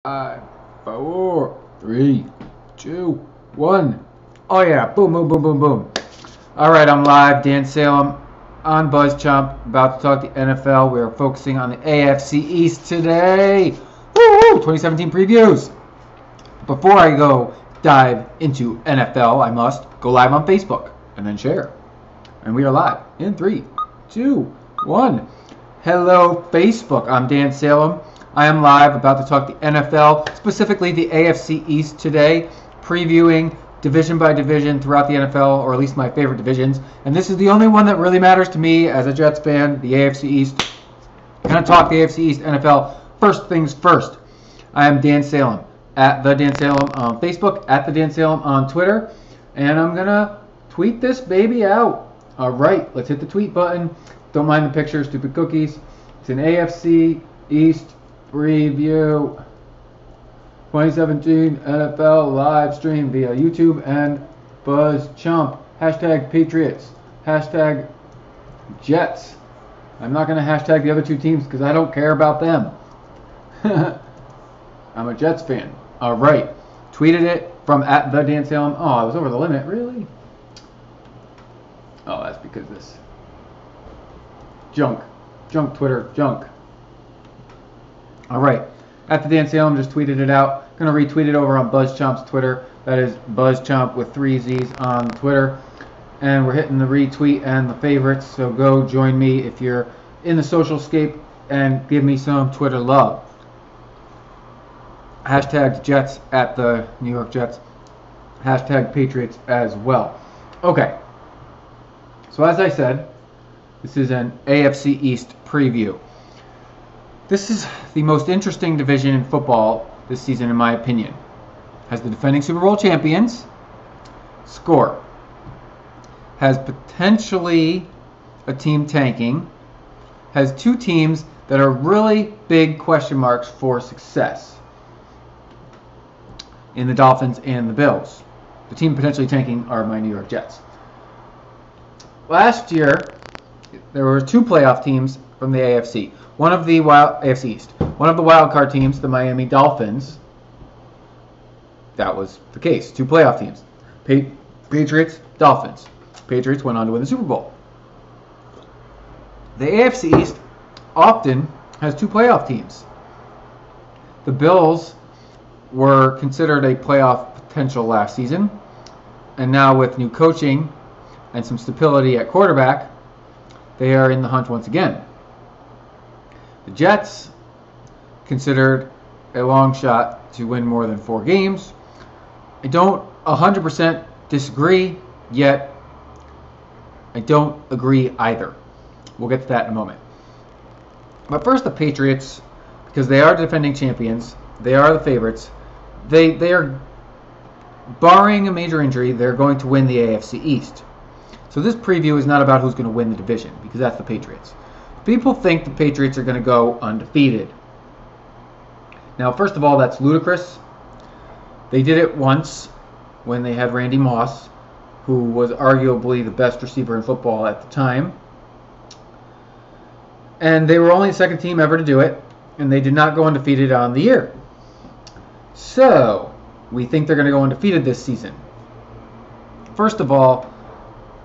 5, 4, 3, 2, 1. Oh yeah, boom, boom, boom, boom, boom. Alright, I'm live, Dan Salem on BuzzChomp, about to talk the NFL. We are focusing on the AFC East today. Woo! 2017 previews. Before I go dive into NFL, I must go live on Facebook and then share. And we are live in 3, 2, 1. Hello, Facebook. I'm Dan Salem. I am live, about to talk the NFL, specifically the AFC East today, previewing division by division throughout the NFL, or at least my favorite divisions. And this is the only one that really matters to me as a Jets fan, the AFC East. I'm going to talk the AFC East NFL. First things first, I am Dan Salem, at the Dan Salem on Facebook, at the Dan Salem on Twitter, and I'm going to tweet this baby out. All right, let's hit the tweet button. Don't mind the picture, stupid cookies. It's an AFC East preview 2017 NFL Livestream via YouTube and BuzzChomp. Hashtag Patriots. Hashtag Jets. I'm not going to hashtag the other two teams because I don't care about them. I'm a Jets fan. All right. Tweeted it from at the Dan Salem. Oh, I was over the limit. Really? Oh, that's because this. Junk Twitter, junk. All right, at the Dan Salem, just tweeted it out. Going to retweet it over on BuzzChomp's Twitter. That is BuzzChomp with 3 Z's on Twitter. And we're hitting the retweet and the favorites, so go join me if you're in the social scape and give me some Twitter love. Hashtag Jets at the New York Jets. Hashtag Patriots as well. Okay, so as I said, this is an AFC East preview. This is the most interesting division in football this season, in my opinion. Has the defending Super Bowl champions, score. Has potentially a team tanking. Has two teams that are really big question marks for success in the Dolphins and the Bills. The team potentially tanking are my New York Jets. Last year, there were 2 playoff teams from the AFC. One of the AFC East. One of the wild card teams, the Miami Dolphins. That was the case. 2 playoff teams. Patriots, Dolphins. Patriots went on to win the Super Bowl. The AFC East often has 2 playoff teams. The Bills were considered a playoff potential last season, and now with new coaching and some stability at quarterback, they are in the hunt once again. The Jets, considered a long shot to win more than 4 games. I don't 100% disagree, yet I don't agree either. We'll get to that in a moment. But first, the Patriots, because they are defending champions, they are the favorites. They are, barring a major injury, they're going to win the AFC East. So this preview is not about who's going to win the division, because that's the Patriots. People think the Patriots are going to go undefeated. Now, first of all, that's ludicrous. They did it once when they had Randy Moss, who was arguably the best receiver in football at the time. And they were only the 2nd team ever to do it, and they did not go undefeated on the year. So, we think they're going to go undefeated this season. First of all,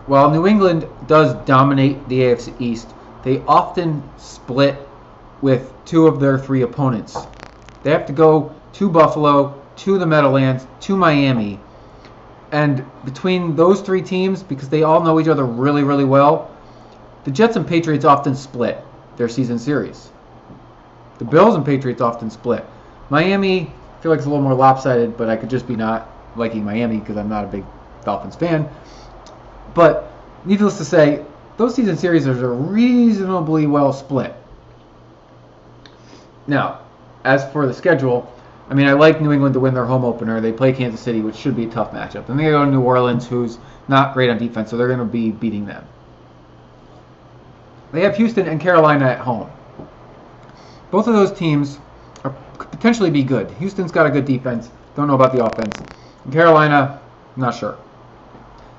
while New England does dominate the AFC East, they often split with 2 of their 3 opponents. They have to go to Buffalo, to the Meadowlands, to Miami. And between those 3 teams, because they all know each other really, really well, the Jets and Patriots often split their season series. The Bills and Patriots often split. Miami, I feel like it's a little more lopsided, but I could just be not liking Miami because I'm not a big Dolphins fan. But needless to say, those season series are reasonably well split. Now, as for the schedule, I mean, I like New England to win their home opener. They play Kansas City, which should be a tough matchup. Then they go to New Orleans, who's not great on defense, so they're going to be beating them. They have Houston and Carolina at home. Both of those teams could potentially be good. Houston's got a good defense. Don't know about the offense. And Carolina, not sure.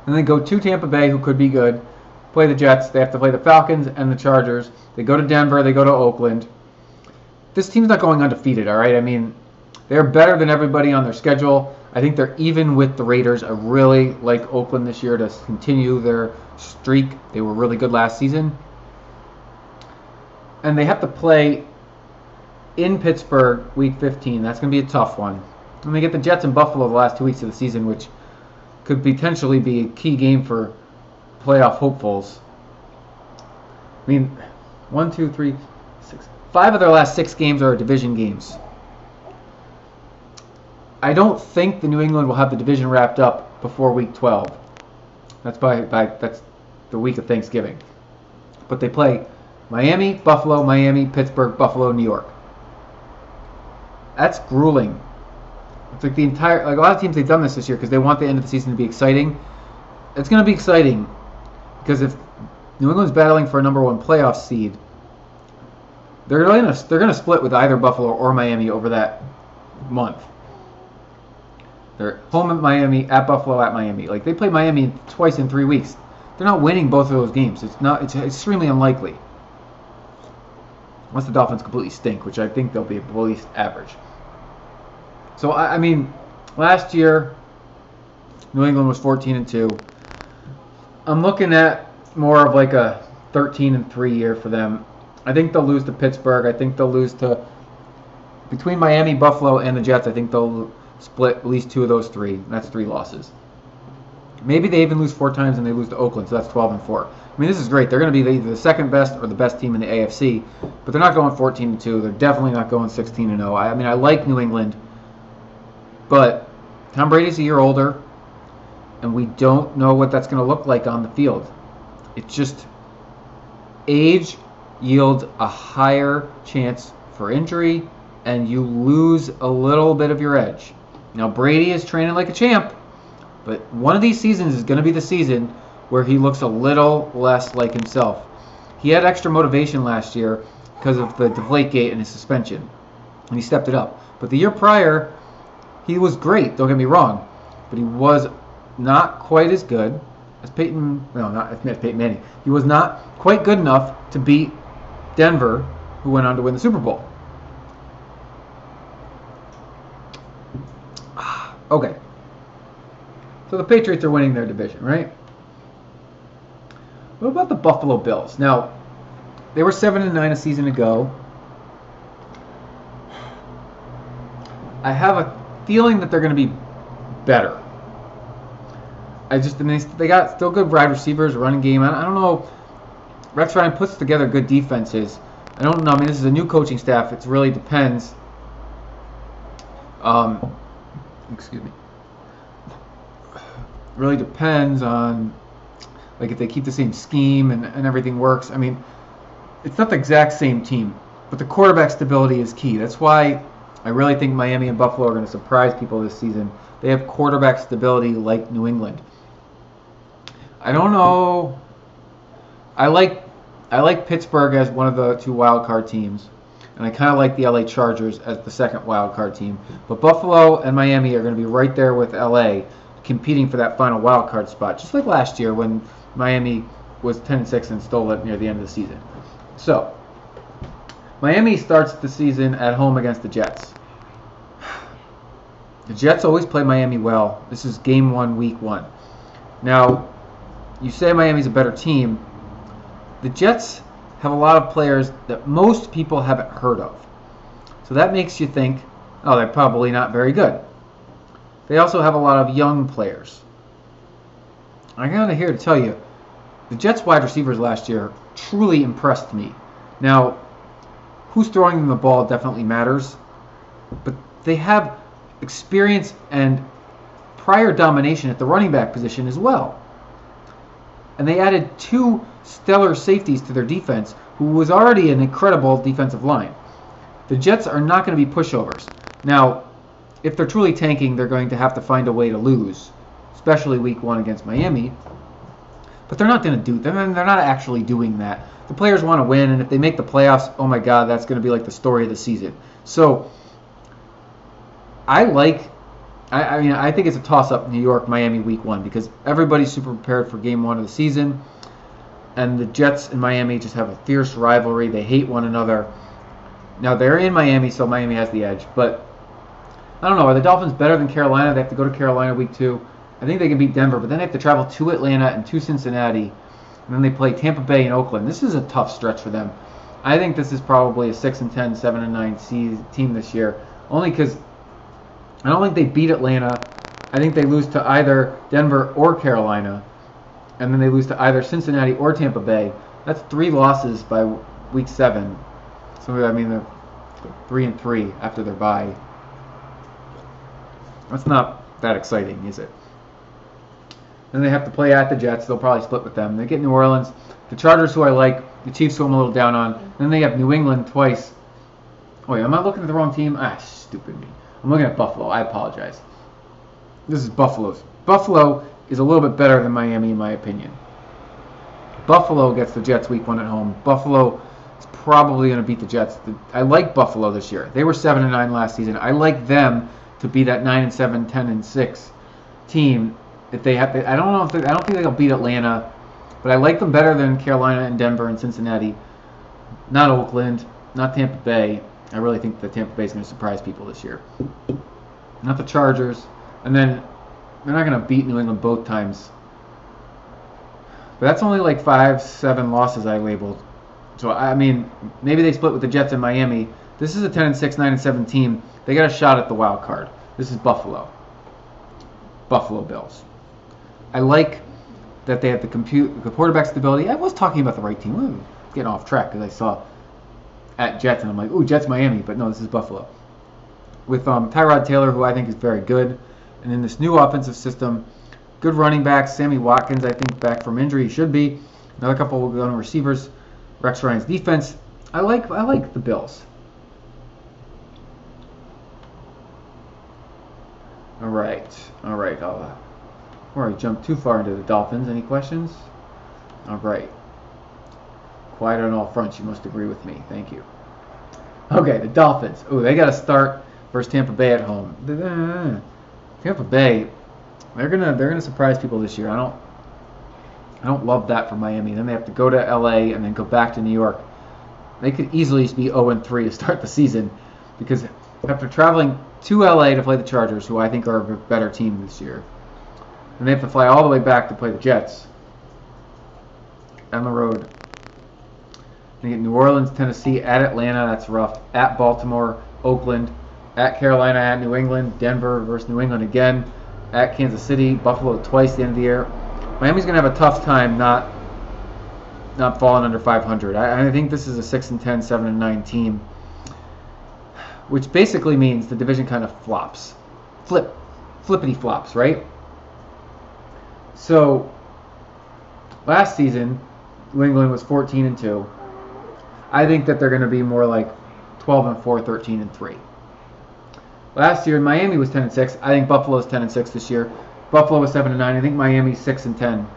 And then go to Tampa Bay, who could be good. Play the Jets. They have to play the Falcons and the Chargers. They go to Denver. They go to Oakland. This team's not going undefeated, all right? I mean, They're better than everybody on their schedule. I think they're even with the Raiders. I really like Oakland this year to continue their streak. They were really good last season. And they have to play in Pittsburgh week 15. That's going to be a tough one. And they get the Jets and Buffalo the last 2 weeks of the season, which could potentially be a key game for playoff hopefuls. I mean, 1, 2, 3, 6. 5 of their last 6 games are division games. I don't think the New England will have the division wrapped up before week 12. That's that's the week of Thanksgiving. But they play Miami, Buffalo, Miami, Pittsburgh, Buffalo, New York. That's grueling. It's like a lot of teams, they've done this year because they want the end of the season to be exciting. It's going to be exciting because if New England's battling for a number 1 playoff seed, they're going to split with either Buffalo or Miami over that month. They're home at Miami, at Buffalo, at Miami. Like, they play Miami twice in 3 weeks. They're not winning both of those games. It's extremely unlikely. Unless the Dolphins completely stink, which I think they'll be at least average. So, I mean, last year, New England was 14-2. I'm looking at more of like a 13-3 year for them. I think they'll lose to Pittsburgh. I think they'll lose to, between Miami, Buffalo, and the Jets, I think they'll split at least 2 of those 3. That's 3 losses. Maybe they even lose 4 times and they lose to Oakland, so that's 12-4. I mean, this is great. They're going to be either the second best or the best team in the AFC, but they're not going 14-2. They're definitely not going 16-0. I mean, I like New England, but Tom Brady's a year older, and we don't know what that's going to look like on the field. It's just age yields a higher chance for injury, and you lose a little bit of your edge. Now, Brady is training like a champ, but one of these seasons is going to be the season where he looks a little less like himself. He had extra motivation last year because of the Deflategate and his suspension, and he stepped it up. But the year prior, he was great, don't get me wrong, but he was not quite as good as Peyton Manning. He was not quite good enough to beat Denver, who went on to win the Super Bowl. Okay. So the Patriots are winning their division, right? What about the Buffalo Bills? Now, they were 7-9 a season ago. I have a feeling that they're going to be better. They got still good wide receivers, running game. I don't know. Rex Ryan puts together good defenses. I don't know. I mean, this is a new coaching staff. It really depends. Excuse me. Really depends on, like, if they keep the same scheme and everything works. I mean, it's not the exact same team, but the quarterback stability is key. That's why I really think Miami and Buffalo are going to surprise people this season. They have quarterback stability like New England. I don't know. I like Pittsburgh as one of the 2 wild card teams, and I kind of like the LA Chargers as the second wild card team. But Buffalo and Miami are going to be right there with LA, competing for that final wild card spot, just like last year when Miami was 10-6 and stole it near the end of the season. So, Miami starts the season at home against the Jets. The Jets always play Miami well. This is game 1, week 1. Now, you say Miami's a better team. The Jets have a lot of players that most people haven't heard of. So that makes you think, oh, they're probably not very good. They also have a lot of young players. I'm kind of here to tell you, the Jets wide receivers last year truly impressed me. Now, who's throwing them the ball definitely matters, but they have experience and prior domination at the running back position as well. And they added 2 stellar safeties to their defense, who was already an incredible defensive line. The Jets are not going to be pushovers. Now, if they're truly tanking, they're going to have to find a way to lose, especially week 1 against Miami. But they're not going to do. They're not actually doing that. The players want to win, and if they make the playoffs, oh my God, that's going to be like the story of the season. So, I think it's a toss-up New York, Miami week 1 because everybody's super prepared for game 1 of the season. And the Jets and Miami just have a fierce rivalry. They hate one another. Now, they're in Miami, so Miami has the edge. But I don't know. Are the Dolphins better than Carolina? They have to go to Carolina week 2. I think they can beat Denver, but then they have to travel to Atlanta and to Cincinnati, and then they play Tampa Bay and Oakland. This is a tough stretch for them. I think this is probably a 6-10, 7-9 team this year, only because I don't think they beat Atlanta. I think they lose to either Denver or Carolina, and then they lose to either Cincinnati or Tampa Bay. That's 3 losses by week 7. So I mean they're 3-3 after their bye. That's not that exciting, is it? Then they have to play at the Jets. They'll probably split with them. They get New Orleans, the Chargers, who I like, the Chiefs, who I'm a little down on. Then they have New England twice. Oh, wait, am I looking at the wrong team? Stupid me. I'm looking at Buffalo. I apologize. This is Buffalo's. Buffalo is a little bit better than Miami, in my opinion. Buffalo gets the Jets week 1 at home. Buffalo is probably going to beat the Jets. I like Buffalo this year. They were 7-9 last season. I like them to be that 9-7, 10-6 team. If they have, I don't think they'll beat Atlanta, but I like them better than Carolina and Denver and Cincinnati. Not Oakland, not Tampa Bay. I really think that Tampa Bay is going to surprise people this year. Not the Chargers, and then they're not going to beat New England both times. But that's only like 5-7 losses I labeled. So I mean, maybe they split with the Jets in Miami. This is a 10-6, 9-7 team. They got a shot at the wild card. This is Buffalo. Buffalo Bills. I like that they have the quarterback stability. I was talking about the right team. I'm getting off track because I saw at Jets and I'm like, ooh, Jets Miami. But no, this is Buffalo. With Tyrod Taylor, who I think is very good. And in this new offensive system, good running backs. Sammy Watkins, I think, back from injury. He should be. Another couple of good receivers. Rex Ryan's defense. I like the Bills. All right. Before I jump too far into the Dolphins, any questions? All right. Quiet on all fronts. You must agree with me. Thank you. Okay, the Dolphins. Oh, they got to start versus Tampa Bay at home. Tampa Bay, they're gonna surprise people this year. I don't love that for Miami. Then they have to go to LA and then go back to New York. They could easily be 0-3 to start the season because after traveling to LA to play the Chargers, who I think are a better team this year, and they have to fly all the way back to play the Jets on the road. They get New Orleans, Tennessee, at Atlanta, that's rough, at Baltimore, Oakland, at Carolina, at New England, Denver versus New England again, at Kansas City, Buffalo twice at the end of the year. Miami's going to have a tough time not falling under 500. I think this is a 6-10, 7-9 team, which basically means the division kind of flops. Flippity flops, right? So, last season, New England was 14-2. I think that they're going to be more like 12-4, 13-3. Last year, Miami was 10-6. I think Buffalo's 10-6 this year. Buffalo was 7-9. I think Miami's 6-10,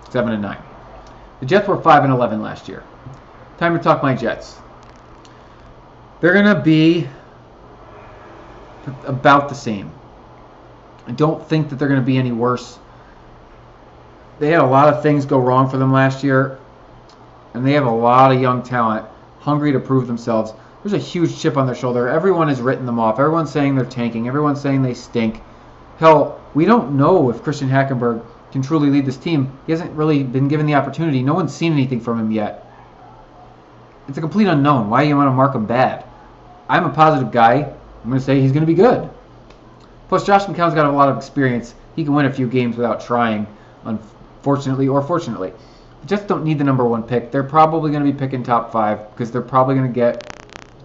7-9. The Jets were 5-11 last year. Time to talk my Jets. They're going to be about the same. I don't think that they're going to be any worse. They had a lot of things go wrong for them last year, and they have a lot of young talent, hungry to prove themselves. There's a huge chip on their shoulder. Everyone has written them off. Everyone's saying they're tanking. Everyone's saying they stink. Hell, we don't know if Christian Hackenberg can truly lead this team. He hasn't really been given the opportunity. No one's seen anything from him yet. It's a complete unknown. Why do you want to mark him bad? I'm a positive guy. I'm going to say he's going to be good. Plus, Josh McCown's got a lot of experience. He can win a few games without trying, unfortunately or fortunately. The Jets don't need the number 1 pick. They're probably going to be picking top 5 because they're probably going to get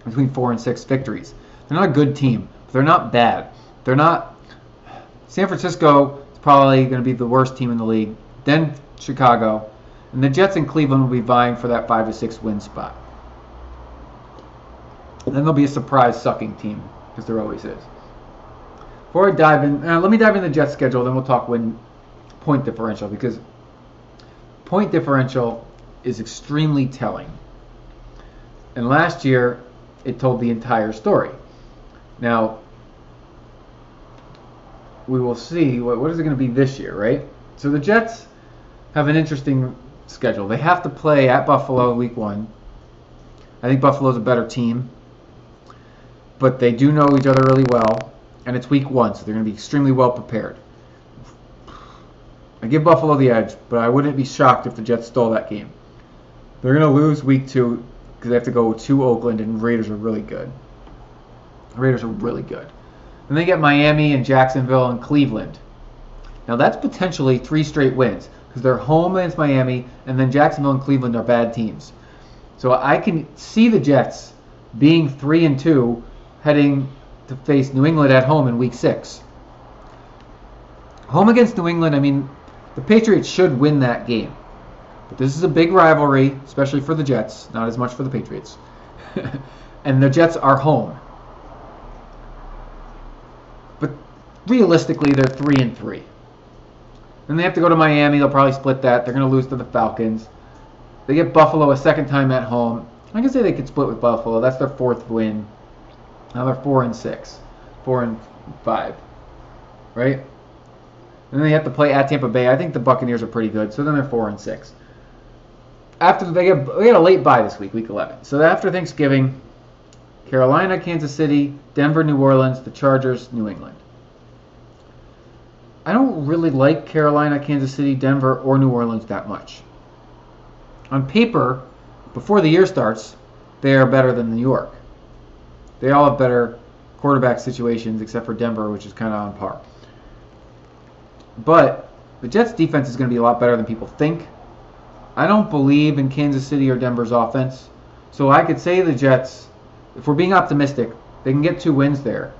between 4 and 6 victories. They're not a good team, but they're not bad. They're not. San Francisco is probably going to be the worst team in the league. Then Chicago. And the Jets and Cleveland will be vying for that 5 to 6 win spot. And then there'll be a surprise sucking team, because there always is. Before I dive in, let me dive in the Jets schedule, then we'll talk point differential, because point differential is extremely telling. And last year, it told the entire story. Now, we will see what is it going to be this year, right? So the Jets have an interesting schedule. They have to play at Buffalo week 1. I think Buffalo's a better team, but they do know each other really well. and it's week 1, so they're going to be extremely well prepared. I give Buffalo the edge, but I wouldn't be shocked if the Jets stole that game. They're going to lose week 2 because they have to go to Oakland, and the Raiders are really good. The Raiders are really good. Then they get Miami and Jacksonville and Cleveland. Now that's potentially 3 straight wins because they're home against Miami, and then Jacksonville and Cleveland are bad teams. So I can see the Jets being 3-2 heading to face New England at home in week 6. Home against New England, I mean, the Patriots should win that game. But this is a big rivalry, especially for the Jets, not as much for the Patriots. And the Jets are home. But realistically, they're 3-3. Then they have to go to Miami. They'll probably split that. They're going to lose to the Falcons. They get Buffalo a second time at home. I can say they could split with Buffalo. That's their 4th win. Now they're 4-6. 4-5. Right? And then they have to play at Tampa Bay. I think the Buccaneers are pretty good. So then they're 4-6. After they get a late bye this week, week 11. So after Thanksgiving, Carolina, Kansas City, Denver, New Orleans, the Chargers, New England. I don't really like Carolina, Kansas City, Denver, or New Orleans that much. On paper, before the year starts, they are better than New York. They all have better quarterback situations except for Denver, which is kind of on par. But the Jets' defense is going to be a lot better than people think. I don't believe in Kansas City or Denver's offense. So I could say the Jets, if we're being optimistic, they can get 2 wins there.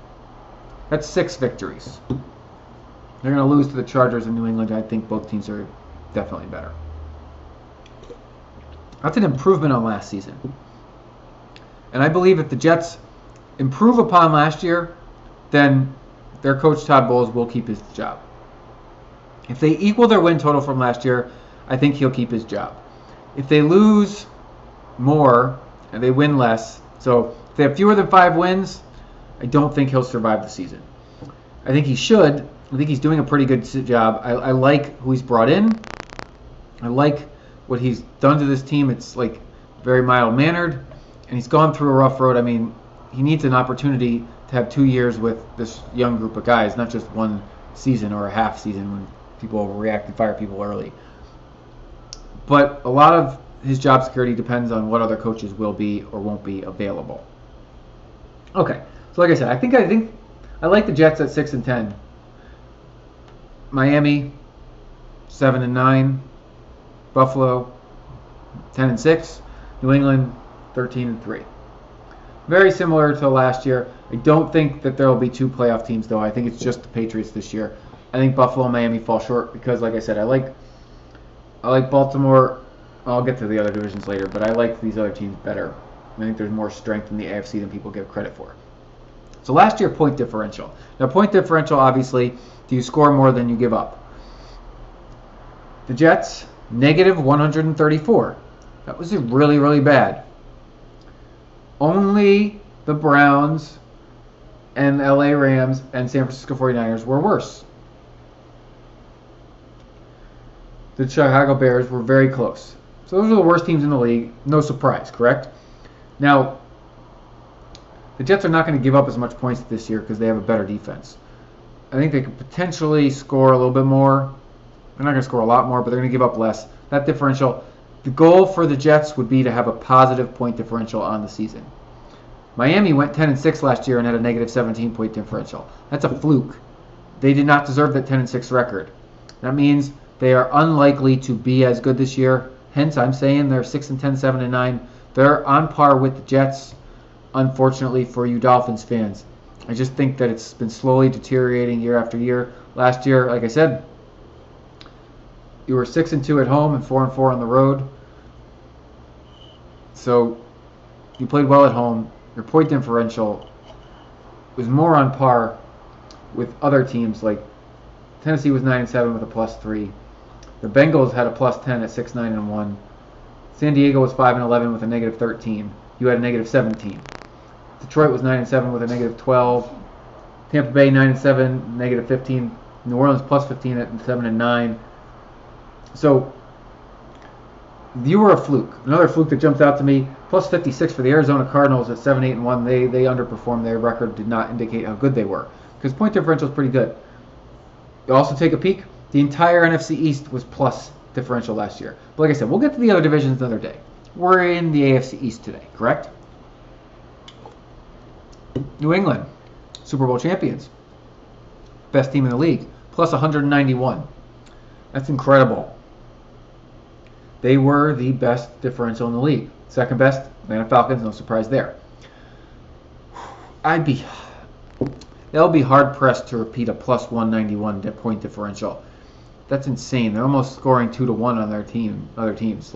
That's 6 victories. They're going to lose to the Chargers in New England. I think both teams are definitely better. That's an improvement on last season. And I believe if the Jets improve upon last year, then their coach Todd Bowles will keep his job. If they equal their win total from last year, I think he'll keep his job. If they lose more and they win less, so if they have fewer than 5 wins, I don't think he'll survive the season. I think he should. I think he's doing a pretty good job. I like who he's brought in. I like what he's done to this team. It's like very mild-mannered, and he's gone through a rough road. I mean, he needs an opportunity to have 2 years with this young group of guys, not just 1 season or a half season when people overreact and fire people early. But a lot of his job security depends on what other coaches will be or won't be available. Okay, so like I said, I think I like the Jets at 6-10. Miami 7-9. Buffalo 10-6. New England 13-3. Very similar to last year. I don't think that there will be 2 playoff teams though. I think it's just the Patriots this year. I think Buffalo and Miami fall short because, like I said, I like Baltimore. I'll get to the other divisions later, but I like these other teams better. I think there's more strength in the AFC than people give credit for. So last year, point differential. Now, point differential, obviously, do you score more than you give up? The Jets, negative 134. That was really, really bad. Only the Browns and LA Rams and San Francisco 49ers were worse. The Chicago Bears were very close. So those are the worst teams in the league. No surprise, correct? Now, the Jets are not going to give up as much points this year because they have a better defense. I think they could potentially score a little bit more. They're not going to score a lot more, but they're going to give up less. That differential, the goal for the Jets would be to have a positive point differential on the season. Miami went 10-6 last year and had a negative 17-point differential. That's a fluke. They did not deserve that 10-6 record. That means they are unlikely to be as good this year. Hence, I'm saying they're 6-10, 7-9. They're on par with the Jets, unfortunately for you Dolphins fans. I just think that it's been slowly deteriorating year after year. Last year, like I said, you were 6-2 at home and 4-4 on the road. So you played well at home. Your point differential was more on par with other teams. Like Tennessee was 9-7 with a +3. The Bengals had a +10 at 6-9-1. San Diego was 5-11 with a -13. You had a -17. Detroit was 9-7 with a -12. Tampa Bay 9-7, -15. New Orleans +15 at 7-9. So you were a fluke. Another fluke that jumps out to me, +56 for the Arizona Cardinals at 7-8-1. They underperformed. Their record did not indicate how good they were. because point differential is pretty good. You also take a peek. The entire NFC East was plus differential last year. But like I said, we'll get to the other divisions another day. We're in the AFC East today, correct? New England, Super Bowl champions. Best team in the league, plus 191. That's incredible. They were the best differential in the league. Second best, Atlanta Falcons, no surprise there. They'll be hard pressed to repeat a plus 191 point differential. That's insane. They're almost scoring 2-1 on their other teams.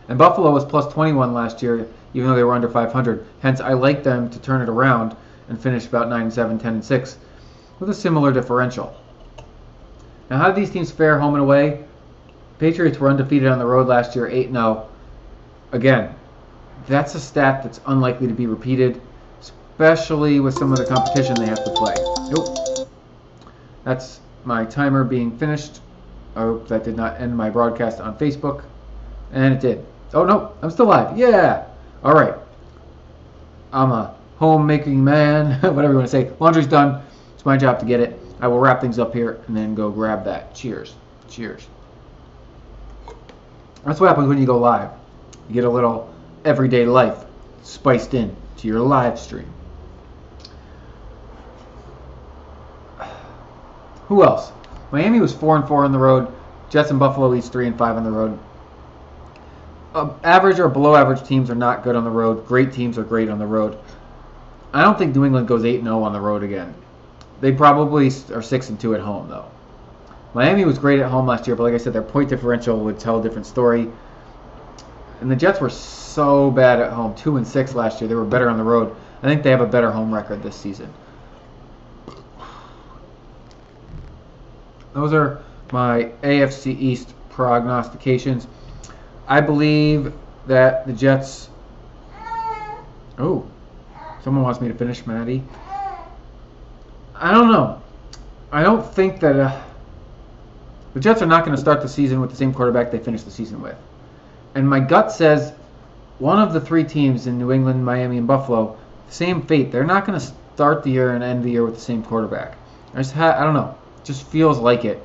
And Buffalo was plus 21 last year, even though they were under 500. Hence, I like them to turn it around and finish about 9-7, 10-6 with a similar differential. Now, how did these teams fare home and away? Patriots were undefeated on the road last year, 8-0. Again, that's a stat that's unlikely to be repeated, especially with some of the competition they have to play. Nope. That's my timer being finished. I hope that did not end my broadcast on Facebook. And it did. Oh, no. I'm still live. Yeah. All right. I'm a homemaking man. Whatever you want to say. Laundry's done. It's my job to get it. I will wrap things up here and then go grab that. Cheers. Cheers. That's what happens when you go live. You get a little everyday life spiced in to your live stream. Who else? Miami was 4-4 on the road. Jets and Buffalo each 3-5 on the road. Average or below average teams are not good on the road. Great teams are great on the road. I don't think New England goes 8-0 on the road again. They probably are 6-2 at home, though. Miami was great at home last year, but like I said, their point differential would tell a different story. And the Jets were so bad at home, 2-6 last year. They were better on the road. I think they have a better home record this season. Those are my AFC East prognostications. I believe that the Jets... Oh, someone wants me to finish, Maddie. I don't know. I don't think that... the Jets are not going to start the season with the same quarterback they finished the season with. And my gut says one of the three teams in New England, Miami, and Buffalo, same fate. They're not going to start the year and end the year with the same quarterback. I don't know. It just feels like it.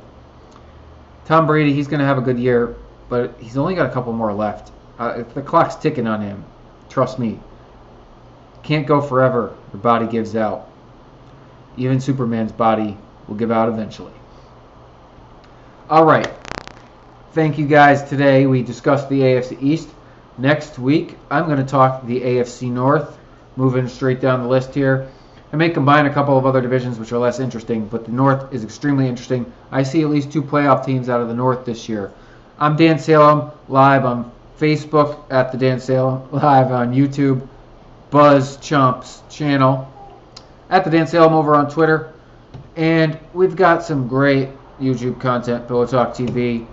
Tom Brady, he's going to have a good year, but he's only got a couple more left. If the clock's ticking on him, trust me. Can't go forever. Your body gives out. Even Superman's body will give out eventually. All right. Thank you guys. Today we discussed the AFC East. Next week, I'm going to talk the AFC North. Moving straight down the list here. I may combine a couple of other divisions which are less interesting, but the North is extremely interesting. I see at least 2 playoff teams out of the North this year. I'm Dan Salem, live on Facebook at the Dan Salem, live on YouTube, BuzzChomp's channel, at the Dan Salem over on Twitter. And we've got some great YouTube content, Pillow Talk TV,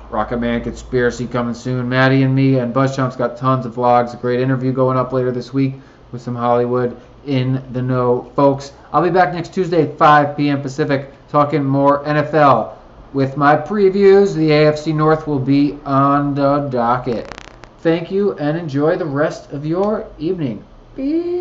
Rocket Man Conspiracy coming soon, Maddie and me, and BuzzChomp's got tons of vlogs, a great interview going up later this week with some Hollywood in the know folks. I'll be back next Tuesday at 5 p.m. Pacific talking more NFL. With my previews, the AFC North will be on the docket. Thank you and enjoy the rest of your evening. Peace.